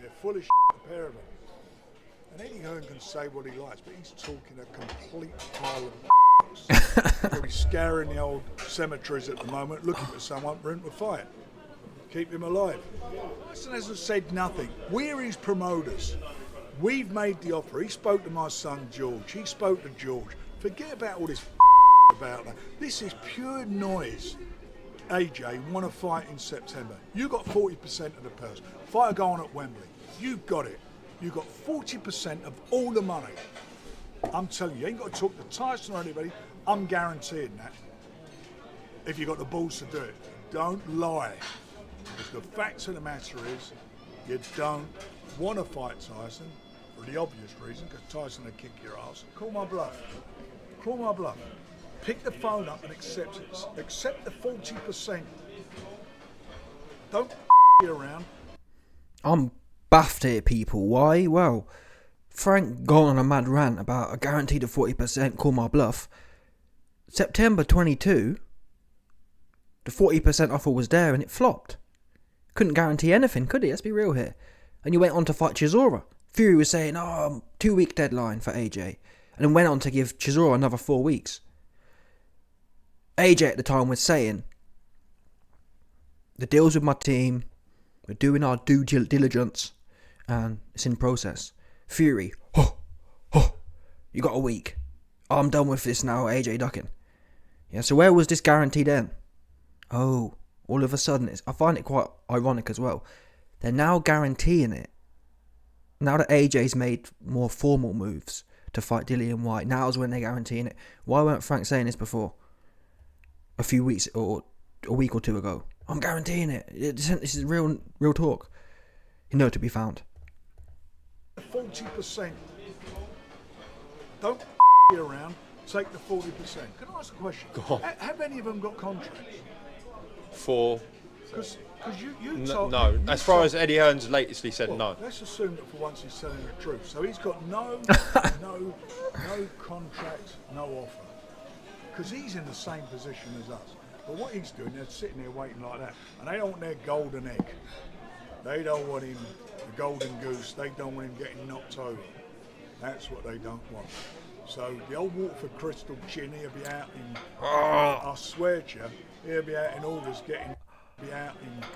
They're full of the pair of them. And Eddie Hearn can say what he likes, but he's talking a complete pile of he's scouring the old cemeteries at the moment, looking for someone for him to fight. Keep him alive. Tyson hasn't said nothing. We're his promoters. We've made the offer. He spoke to my son George. He spoke to George. Forget about all this about that. This is pure noise. AJ want to fight in September. You got 40% of the purse. Fight go on at Wembley. You've got it. You got 40% of all the money. I'm telling you, you ain't got to talk to Tyson or anybody. I'm guaranteeing that. If you got the balls to do it, don't lie. Because the fact of the matter is, you don't want to fight Tyson for the obvious reason, because Tyson will kick your ass. Call my bluff. Call my bluff. Pick the phone up and accept it. Accept the 40%. Don't around. I'm baffed here, people. Why? Well, Frank gone on a mad rant about a guaranteed of 40%, call my bluff. September 22, the 40% offer was there and it flopped. Couldn't guarantee anything, could he? Let's be real here. And you went on to fight Chisora. Fury was saying, 2-week deadline for AJ. And then went on to give Chisora another 4 weeks. AJ at the time was saying, the deal's with my team, we're doing our due diligence, and it's in process. Fury, you got a week. I'm done with this now, AJ ducking. Yeah, so where was this guarantee then? Oh, all of a sudden, I find it quite ironic as well. They're now guaranteeing it. Now that AJ's made more formal moves to fight Dillian Whyte, now's when they're guaranteeing it. Why weren't Frank saying this before? A few weeks or a week or two ago. I'm guaranteeing it. This is real talk. You know to be found. 40%. Don't around. Take the 40%. Can I ask a question? Go on. Have any of them got contracts? For Because you told no. As far as Eddie Hearn's latestly said, well, no. Let's assume that for once he's telling the truth. So he's got no contract, no offer. Because he's in the same position as us. But what he's doing, they're sitting there waiting like that. And they don't want their golden egg. They don't want him, the golden goose. They don't want him getting knocked over. That's what they don't want. So the old Watford Crystal Chin, he'll be out in, I swear to you, he'll be out in August getting,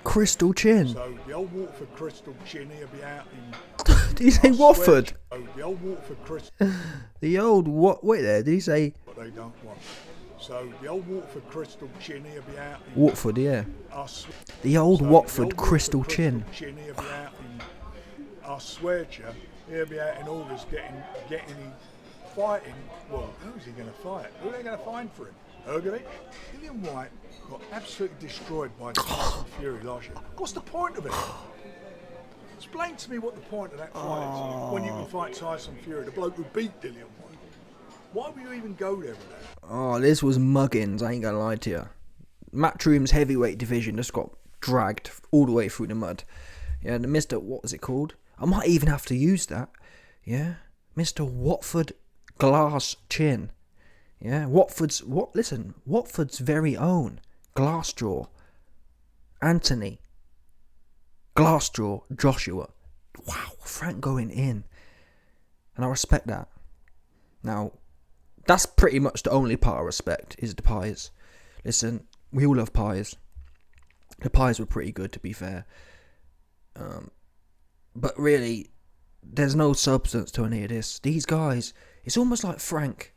Crystal Chin. So the old Watford Crystal Chin, he'll be out in. Did he say Watford? The old Watford Crystal. The old what? Wait there. Did he say? What they don't want. So the old Watford Crystal Chin, he'll be out in. Watford, yeah. The old Watford Crystal Chin. He'll be out in. I swear to you, he'll be out in August getting fighting. Well, who's he going to fight? Who are they going to find for him? Ergovic? Dillian Whyte got absolutely destroyed by Tyson Fury last year. What's the point of it? Explain to me what the point of that fight is when you can fight Tyson Fury, the bloke who beat Dillian Whyte. Why would you even go there with that? Oh, this was muggins, I ain't gonna lie to you. Matchroom's heavyweight division just got dragged all the way through the mud. Yeah, the Mr. What was it called? I might even have to use that. Yeah, Mr. Watford Glass Chin. Yeah, Watford's very own Glassjaw Anthony Glassjaw Joshua. Wow, Frank going in. And I respect that. Now, that's pretty much the only part I respect, is the pies. Listen, we all love pies. The pies were pretty good, to be fair. But really, there's no substance to any of this. These guys, it's almost like Frank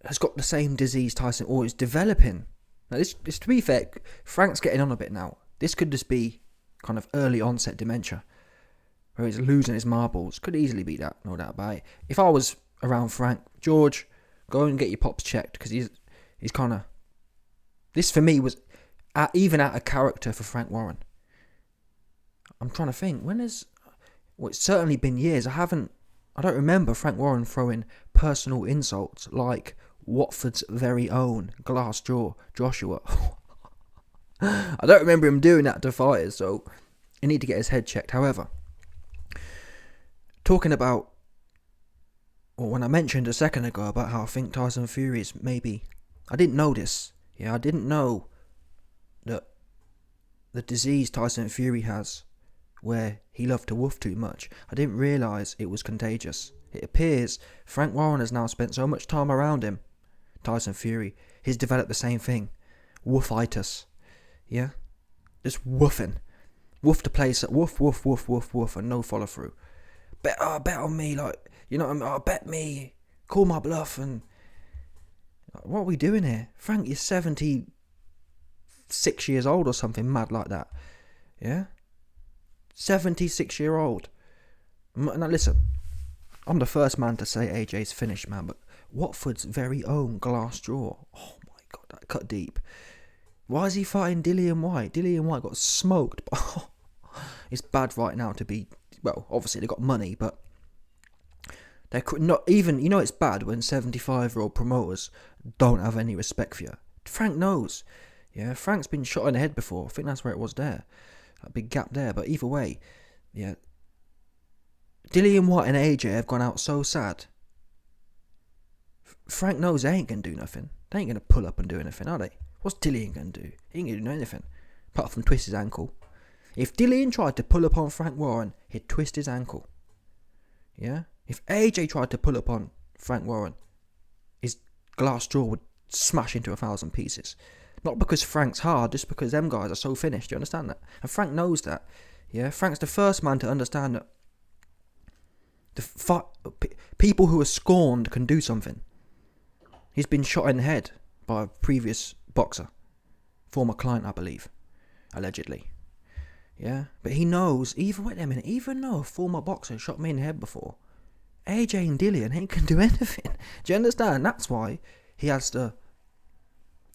has got the same disease Tyson, or is developing. Now, this to be fair, Frank's getting on a bit now. This could just be kind of early onset dementia, where he's losing his marbles. Could easily be that, no doubt about it. If I was around Frank, George, go and get your pops checked, because he's kind of... This for me was even out of character for Frank Warren. I'm trying to think, it's certainly been years. I don't remember Frank Warren throwing personal insults like Watford's very own Glassjaw Joshua. I don't remember him doing that to fighters, so he need to get his head checked. However, talking about, or when I mentioned a second ago about how I think Tyson Fury is maybe, I didn't know this. Yeah, I didn't know that the disease Tyson Fury has where he loved to woof too much. I didn't realise it was contagious. It appears Frank Warren has now spent so much time around him, Tyson Fury, he's developed the same thing. Woofitis. Yeah? Just woofing. Woof the place, woof, woof, woof, woof, woof, and no follow through. Bet on me, like, you know what I mean? Oh, bet me, call my bluff, and what are we doing here? Frank, you're 76 years old or something mad like that. Yeah? 76-year-old. Now listen, I'm the first man to say AJ's finished, man, but Watford's very own glass jaw. Oh my God, that cut deep. Why is he fighting Dillian White? Dillian White got smoked. It's bad right now to be, well, obviously they got money, but they could not even, you know, it's bad when 75-year-old promoters don't have any respect for you. Frank knows. Yeah, Frank's been shot in the head before. I think that's where it was there. A big gap there, but either way, yeah. Dillian White and AJ have gone out so sad. Frank knows they ain't going to do nothing. They ain't going to pull up and do anything, are they? What's Dillian going to do? He ain't going to do anything. Apart from twist his ankle. If Dillian tried to pull up on Frank Warren, he'd twist his ankle. Yeah? If AJ tried to pull up on Frank Warren, his glass jaw would smash into 1,000 pieces. Not because Frank's hard, just because them guys are so finished. Do you understand that? And Frank knows that. Yeah? Frank's the first man to understand that people who are scorned can do something. He's been shot in the head by a previous boxer. Former client, I believe. Allegedly. Yeah? But he knows, wait a minute, even though a former boxer shot me in the head before, AJ and Dillian ain't can do anything. Do you understand? That's why he has the,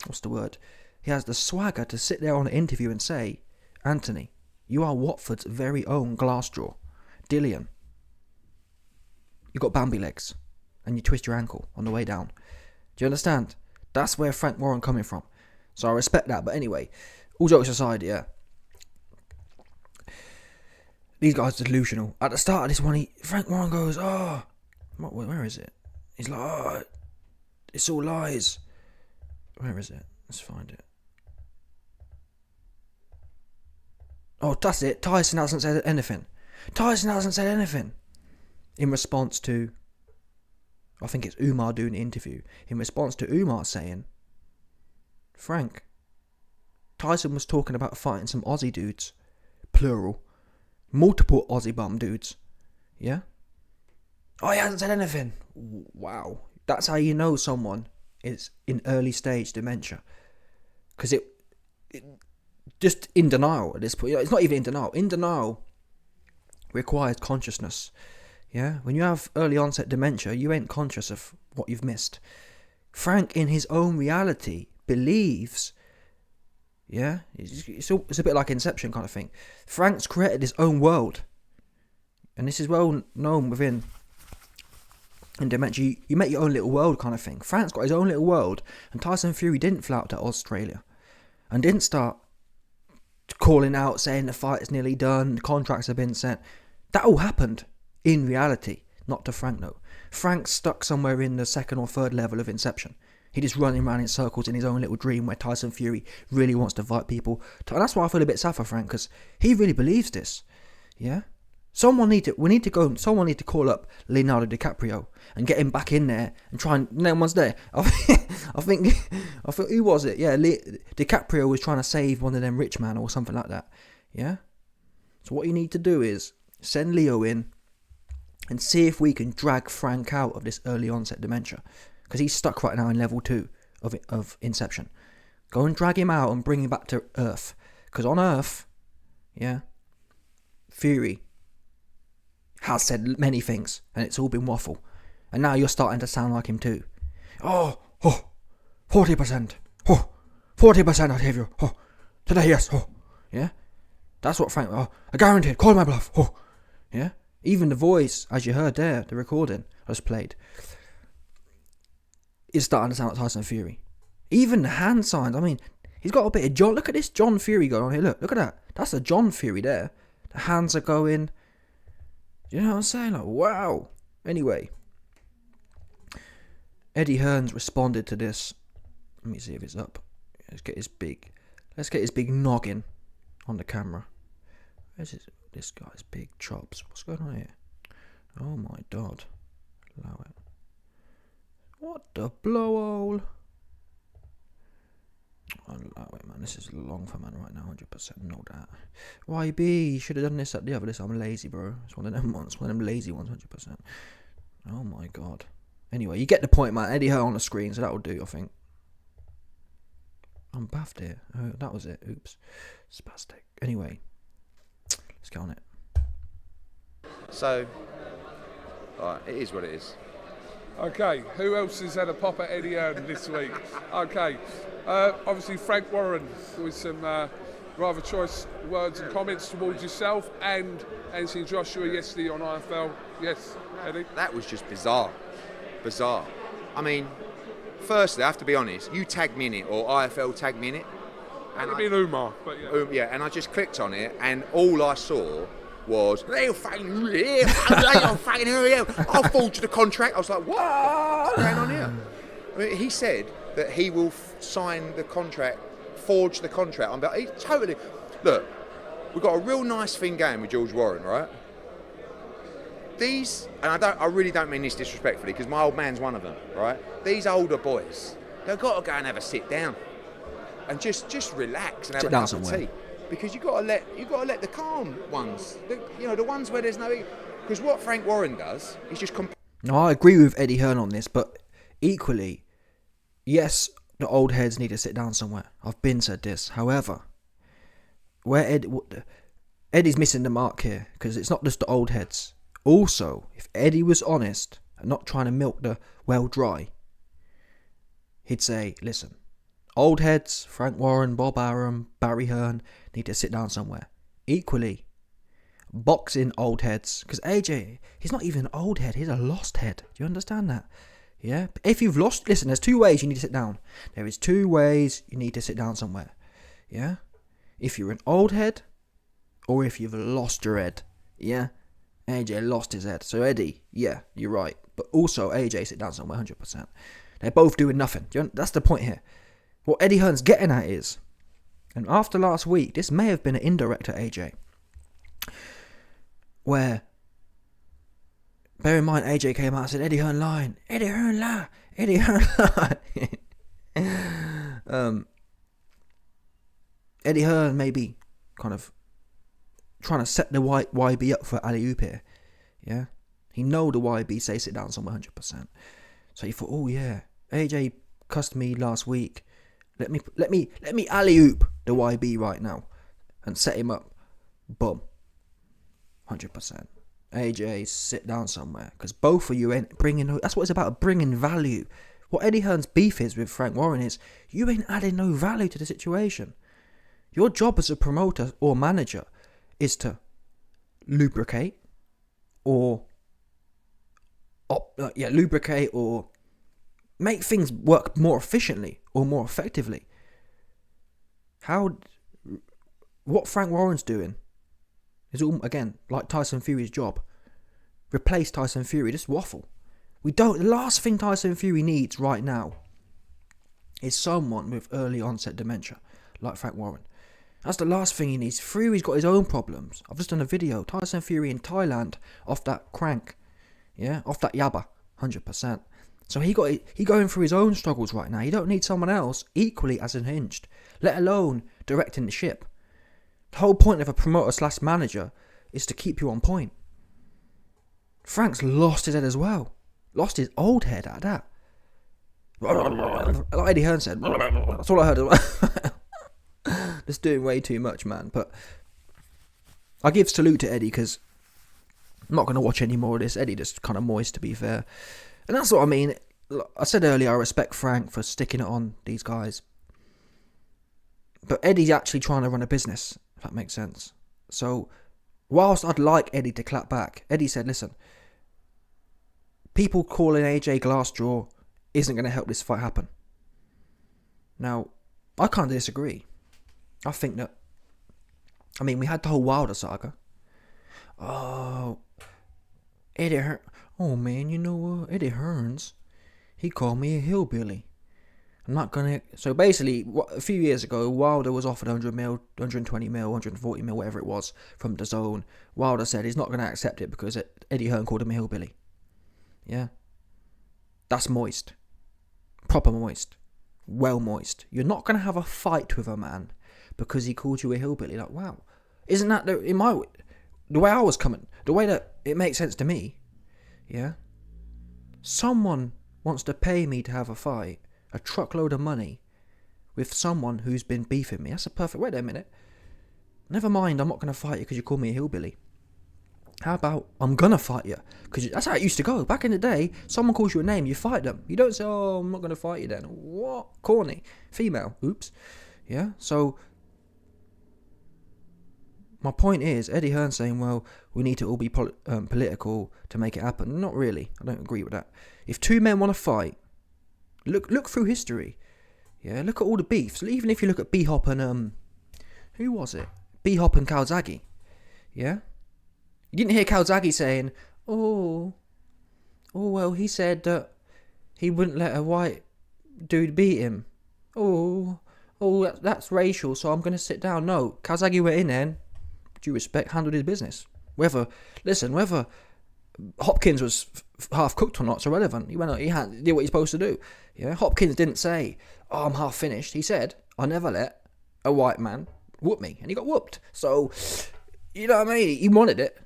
what's the word? He has the swagger to sit there on an interview and say, Anthony, you are Watford's very own glass jaw. Dillian, you got Bambi legs and you twist your ankle on the way down. Do you understand? That's where Frank Warren coming from. So I respect that. But anyway, all jokes aside, yeah. These guys are delusional. At the start of this one, Frank Warren goes, oh, where is it? He's like, oh, it's all lies. Where is it? Let's find it. Oh, that's it. Tyson hasn't said anything. Tyson hasn't said anything. In response to, I think it's Umar doing the interview. In response to Umar saying, Frank, Tyson was talking about fighting some Aussie dudes. Plural. Multiple Aussie bum dudes. Yeah? Oh, he hasn't said anything. Wow. That's how you know someone is in early stage dementia. Because it just in denial at this point. It's not even in denial. In denial requires consciousness. Yeah? When you have early onset dementia, you ain't conscious of what you've missed. Frank, in his own reality, believes, yeah? It's a bit like Inception kind of thing. Frank's created his own world. And this is well known within in dementia. You make your own little world kind of thing. Frank's got his own little world. And Tyson Fury didn't fly out to Australia. And didn't start calling out, saying the fight is nearly done, the contracts have been sent. That all happened in reality. Not to Frank, though. Frank's stuck somewhere in the second or third level of Inception. He just running around in circles in his own little dream where Tyson Fury really wants to fight people. And that's why I feel a bit sad for Frank, because he really believes this. Yeah? Someone need to call up Leonardo DiCaprio and get him back in there and try and, no one's there. I think, who was it? Yeah, DiCaprio was trying to save one of them rich man or something like that. Yeah? So what you need to do is send Leo in and see if we can drag Frank out of this early onset dementia. Because he's stuck right now in level 2 of Inception. Go and drag him out and bring him back to Earth. Because on Earth, yeah, Fury has said many things. And it's all been waffle. And now you're starting to sound like him too. 40%. 40% I'll give you. Today, yes. Yeah? That's what Frank, I guarantee it. Call my bluff. Yeah? Even the voice, as you heard there, the recording I just played, is starting to sound like Tyson Fury. Even the hand signs, I mean, he's got a bit of John. Look at this John Fury going on here. Look at that. That's a John Fury there. The hands are going. You know what I'm saying? Like, wow. Anyway, Eddie Hearn's responded to this. Let me see if it's up. Let's get his big noggin on the camera. This guy's big chops. What's going on here? Oh my god. Allow it. What the blowhole? Allow it, man. This is long for man right now, 100%. Know that. YB, you should have done this at the other. This, I'm lazy, bro. It's one of them ones. One of them lazy ones, 100%. Oh my god. Anyway, you get the point, man. Eddie Hearn on the screen, so that will do, I think. I'm baffed here. Oh, that was it. Oops. Spastic. Anyway, let's get on it. So, it is what it is. Okay, who else has had a pop at Eddie Hearn this week? Okay, obviously Frank Warren with some rather choice words and comments towards yourself and Anthony Joshua yesterday on IFL. Yes, Eddie? That was just bizarre. Bizarre. I mean, firstly, I have to be honest, you tagged me in it, or IFL tagged me in it. And I mean Umar, but yeah. Yeah, and I just clicked on it, and all I saw was, I'll forge the contract. I was like, what's going on here? I mean, he said that he will sign the contract, forge the contract. I'm like, totally. Look, we've got a real nice thing going with George Warren, right? These, and I really don't mean this disrespectfully, because my old man's one of them, right? These older boys, they've got to go and have a sit down and just relax and have a cup of tea. Because you've got to let the calm ones, the ones where there's no. Because what Frank Warren does is just. No, I agree with Eddie Hearn on this, but equally, yes, the old heads need to sit down somewhere. I've been said this. However, where Eddie's missing the mark here, because it's not just the old heads. Also, if Eddie was honest and not trying to milk the well dry, he'd say, listen, old heads, Frank Warren, Bob Arum, Barry Hearn, need to sit down somewhere. Equally, boxing old heads, because AJ, he's not even an old head, he's a lost head. Do you understand that? Yeah? If you've lost, listen, there's two ways you need to sit down. There is two ways you need to sit down somewhere. Yeah? If you're an old head, or if you've lost your head. Yeah? AJ lost his head. So Eddie, yeah, you're right. But also AJ, sit down somewhere, 100%. They're both doing nothing. That's the point here. What Eddie Hearn's getting at is, and after last week, this may have been an indirect at AJ, where, bear in mind, AJ came out and said, Eddie Hearn lying, Eddie Hearn lie, Eddie Hearn lie. Eddie Hearn may be kind of trying to set the YB up for alley-oop here, yeah? He know the YB say sit down somewhere 100%. So he thought, oh yeah, AJ cussed me last week. Let me alley-oop the YB right now and set him up. Boom. 100%. AJ, sit down somewhere. Because both of you ain't bringing... That's what it's about, bringing value. What Eddie Hearn's beef is with Frank Warren is, you ain't adding no value to the situation. Your job as a promoter or manager is to lubricate or... lubricate or make things work more efficiently or more effectively. What Frank Warren's doing is all, again, like Tyson Fury's job. Replace Tyson Fury, just waffle. The last thing Tyson Fury needs right now is someone with early onset dementia, like Frank Warren. That's the last thing he needs. Fury's got his own problems. I've just done a video, Tyson Fury in Thailand, off that crank. Yeah, off that yabba, 100%. So he going through his own struggles right now. You don't need someone else equally as unhinged, let alone directing the ship. The whole point of a promoter / manager is to keep you on point. Frank's lost his head as well. Lost his old head at that. Like Eddie Hearn said. That's all I heard as well. Just doing way too much, man. But I give salute to Eddie, because I'm not going to watch any more of this. Eddie just kind of moist, to be fair. And that's what I mean. I said earlier, I respect Frank for sticking it on these guys. But Eddie's actually trying to run a business, if that makes sense. So, whilst I'd like Eddie to clap back, Eddie said, listen, people calling AJ Glassjaw isn't going to help this fight happen. Now, I can't disagree. I think that, we had the whole Wilder saga. Oh, Eddie Hearn. Oh man, you know what? Eddie Hearns, he called me a hillbilly. I'm not gonna. So basically, a few years ago, Wilder was offered 100 mil, 120 mil, 140 mil, whatever it was, from DAZN. Wilder said he's not gonna accept it because Eddie Hearn called him a hillbilly. Yeah, that's moist, proper moist, well moist. You're not gonna have a fight with a man because he called you a hillbilly. Like, wow, isn't that the way I was coming, the way that it makes sense to me? Yeah, someone wants to pay me to have a fight. A truckload of money with someone who's been beefing me. That's a perfect... Wait a minute. Never mind, I'm not going to fight you because you call me a hillbilly. How about I'm going to fight you? Because that's how it used to go. Back in the day, someone calls you a name, you fight them. You don't say, oh, I'm not going to fight you then. What? Corny. Female. Oops. Yeah, so... My point is, Eddie Hearn saying, well, we need to all be political to make it happen. Not really. I don't agree with that. If two men want to fight... Look through history. Yeah, look at all the beefs. Even if you look at B-Hop and who was it? B-Hop and Calzaghe. Yeah? You didn't hear Calzaghe saying, oh well, he said that he wouldn't let a white dude beat him. Oh, that's racial, so I'm gonna sit down. No, Calzaghe went in there and, due respect, handled his business. Whether Hopkins was half cooked or not, it's irrelevant. He went out, he did what he's supposed to do. Yeah, Hopkins didn't say, oh, I'm half finished. He said, I never let a white man whoop me, and he got whooped. So, you know what I mean? He wanted it.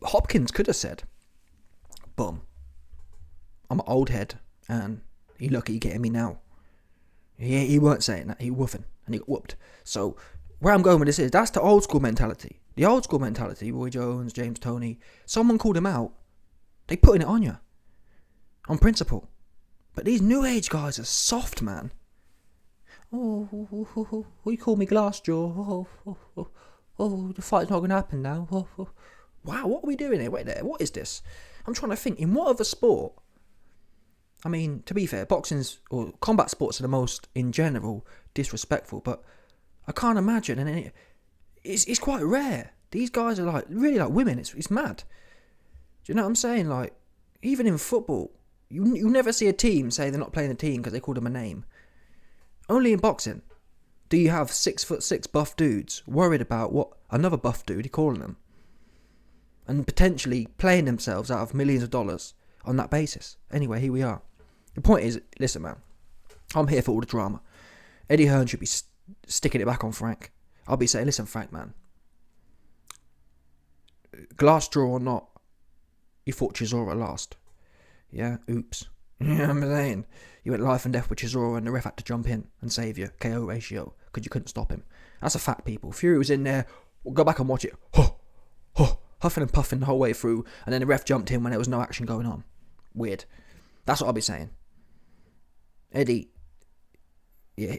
Hopkins could have said, boom, I'm an old head, and you lucky you getting me now. He weren't saying that. He woofing, and he got whooped. So, where I'm going with this is, that's the old school mentality. The old school mentality, Roy Jones, James Toney, someone called him out, they putting it on you. On principle. But these new age guys are soft, man. Oh, you call me Glassjaw. Oh, the fight's not going to happen now. Wow, what are we doing here? Wait there, what is this? I'm trying to think, in what other sport? I mean, to be fair, boxing's, or combat sports are the most, in general, disrespectful, but I can't imagine, and it's quite rare. These guys are like, really like women, it's mad. Do you know what I'm saying? Like, even in football, you never see a team say they're not playing the team because they called them a name. Only in boxing do you have 6'6" buff dudes worried about what another buff dude is calling them, and potentially playing themselves out of millions of dollars on that basis. Anyway, here we are. The point is, listen, man, I'm here for all the drama. Eddie Hearn should be sticking it back on Frank. I'll be saying, listen, Frank, man, glass draw or not, you fought Chisora last. Yeah, oops. You know what I'm saying? You went life and death with Chisora and the ref had to jump in and save you. KO ratio, because you couldn't stop him. That's a fact, people. Fury was in there. We'll go back and watch it. Huffing and puffing the whole way through, and then the ref jumped in when there was no action going on. Weird. That's what I'll be saying. Eddie, yeah,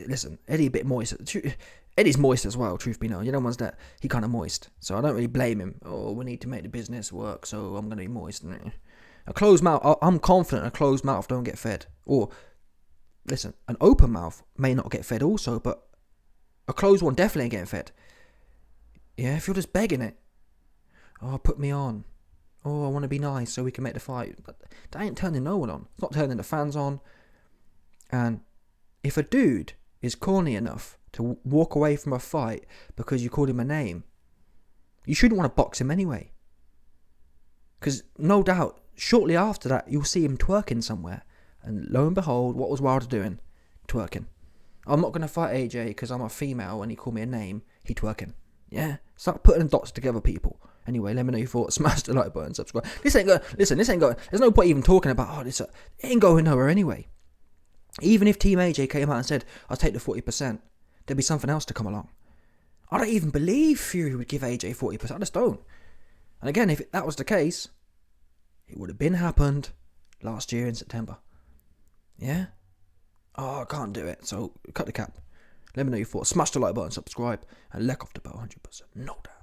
listen, Eddie a bit moist. Eddie's moist as well, truth be known. You know, one's that he kind of moist, so I don't really blame him. Oh, we need to make the business work, so I'm going to be moist. A closed mouth, I'm confident a closed mouth don't get fed. Or, listen, an open mouth may not get fed also, but a closed one definitely ain't getting fed. Yeah, if you're just begging it. Oh, put me on. Oh, I want to be nice so we can make the fight. That ain't turning no one on. It's not turning the fans on. And if a dude is corny enough to walk away from a fight because you called him a name, you shouldn't want to box him anyway. Because no doubt, shortly after that, you'll see him twerking somewhere. And lo and behold, what was Wilder doing? Twerking. I'm not going to fight AJ because I'm a female and he called me a name. He twerking. Yeah? Start putting the dots together, people. Anyway, let me know your thoughts. Smash the like button, subscribe. This ain't going. There's no point even talking about, it ain't going nowhere anyway. Even if Team AJ came out and said, I'll take the 40%, there'd be something else to come along. I don't even believe Fury would give AJ 40%. I just don't. And again, if that was the case, it would have been happened last year in September. Yeah? Oh, I can't do it. So, cut the cap. Let me know your thoughts. Smash the like button, subscribe, and let off the bell 100%. No doubt.